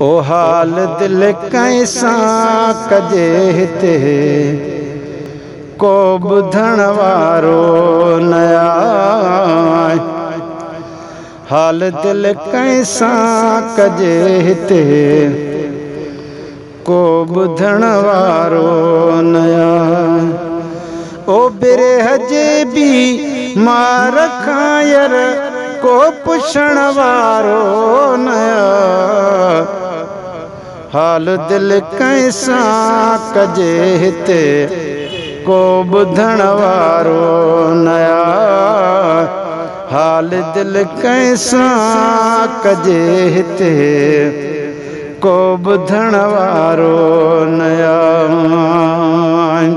ओ हाल दिल कैसा कजे हिते को ॿुधण वारो न आहे। हाल दिल कैसा कजे हिते को ॿुधण वारो न आहे। ओ बिरह जे बि मार खायर को पुछण वारो न आहे। हाल दिल कैसा कजे हिते को ॿुधण वारो न आहे। हाल दिल कैसा कजे हिते को ॿुधण वारो न आहे।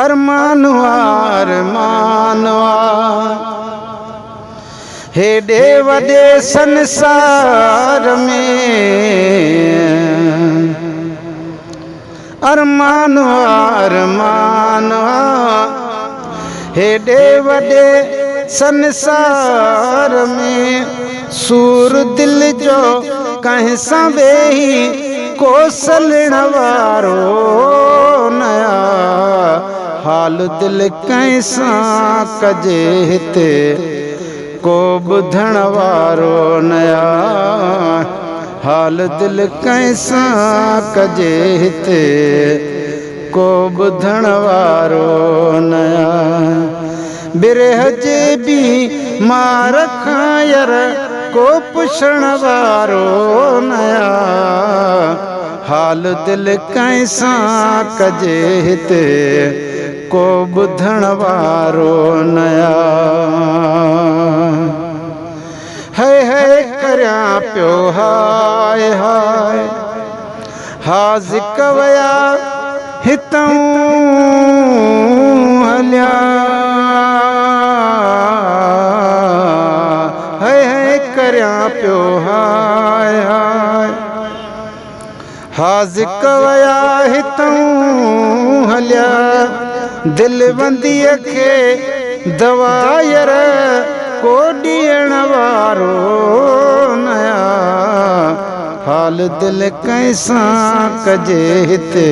अरमान अरमान हेॾे वॾे संसार में अरमान अरमान हेॾे वॾे संसार में सूर दिल जो कंहिं सां वेही को सलण वारो न आहे। हाल दिल कैसा कजे हिते को ॿुधण वारो न आहे। हाल दिल कैसा कजे हिते को ॿुधण वारो न आहे। बिरह जे बि मार खायर को पुछण वारो न आहे। हाल दिल कैसा कजे हिते को ॿुधण वारो न आहे। है करियां पियो हाय हाय हाज़िक वया हितऊं हलिया। है करियां पियो हाय हाय हाज़िक वया हितऊं हलिया। दिल बंदीअ खे दवायर को ॾियण वारो न आहे। हाल दिल कैसा कजे हिते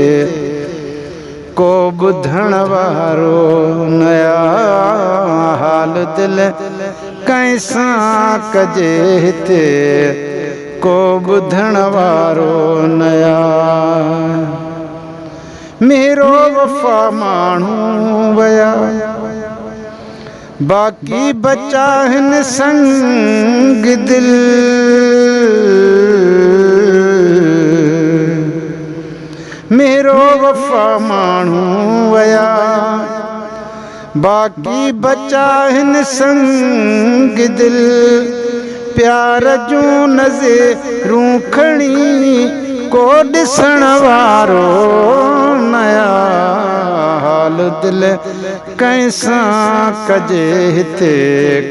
को ॿुधण वारो न आहे। हाल दिल कैसा कजे हिते को ॿुधण वारो न आहे। मेरो वफ़ा माण्हू वया बाक़ी बचा हिन संग दिल। मेरो वफ़ा माण्हू वया बाक़ी बचा हिन संग दिल। प्यार जूं नज़रूं खणी को ॾिसण वारो न आहे। हाल दिल कैसा कजे हिते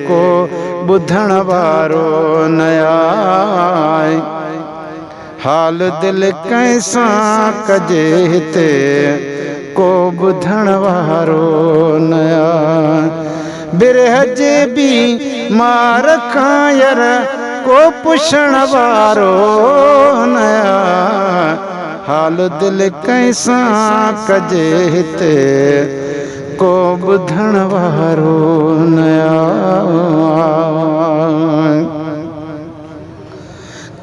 को ॿुधण वारो न आहे। हाल दिल कैसा कजे हिते को ॿुधण वारो न आहे। बिरह जे बि मार खायर को पुछण वारो न आहे। हाल दिल कैसा कजे हिते को ॿुधण वारो न आहे।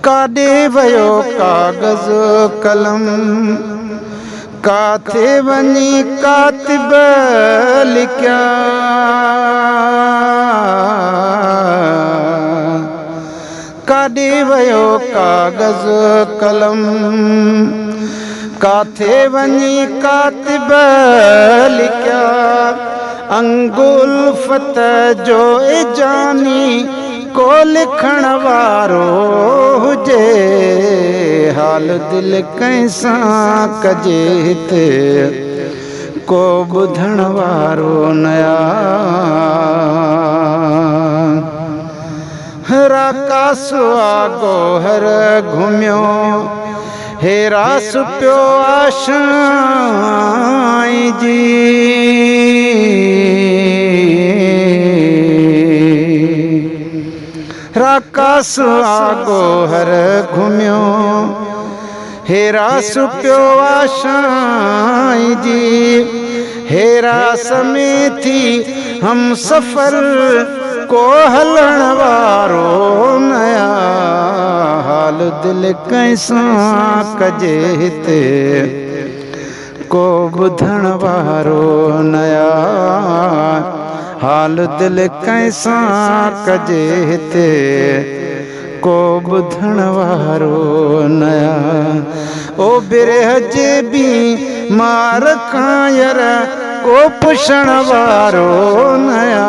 काॾे वियो काग़ज़ कलम काथे वञी कातिब लिखिया। काॾे वियो काग़ज़ कलम काथे वञी कातिब लिखिया। अंगुल्फ़त जो जानी को लिखण वारो हुजे। हाल दिल कैसा कजे हिते को ॿुधण वारो न आहे। राकासो गोहर घुमियो हेरा सुपियो आशाई जी। रकासुआ गोहर घुमियो हेरा सुपियो आशाई जी हेरा समेती हम सफ़र को हलण वारो नया हाल दिल कैसा कजे हिते को बुधण वारो नया हाल दिल कैसा कजे हिते को बुधण वारो नया ओ बिरह जे भी मार कायर को पुछण वारो नया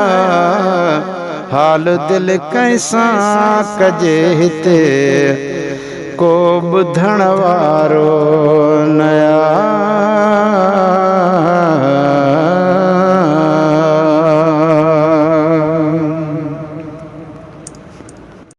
हाल दिल कैसा कजे हिते को बुधण वारो नया।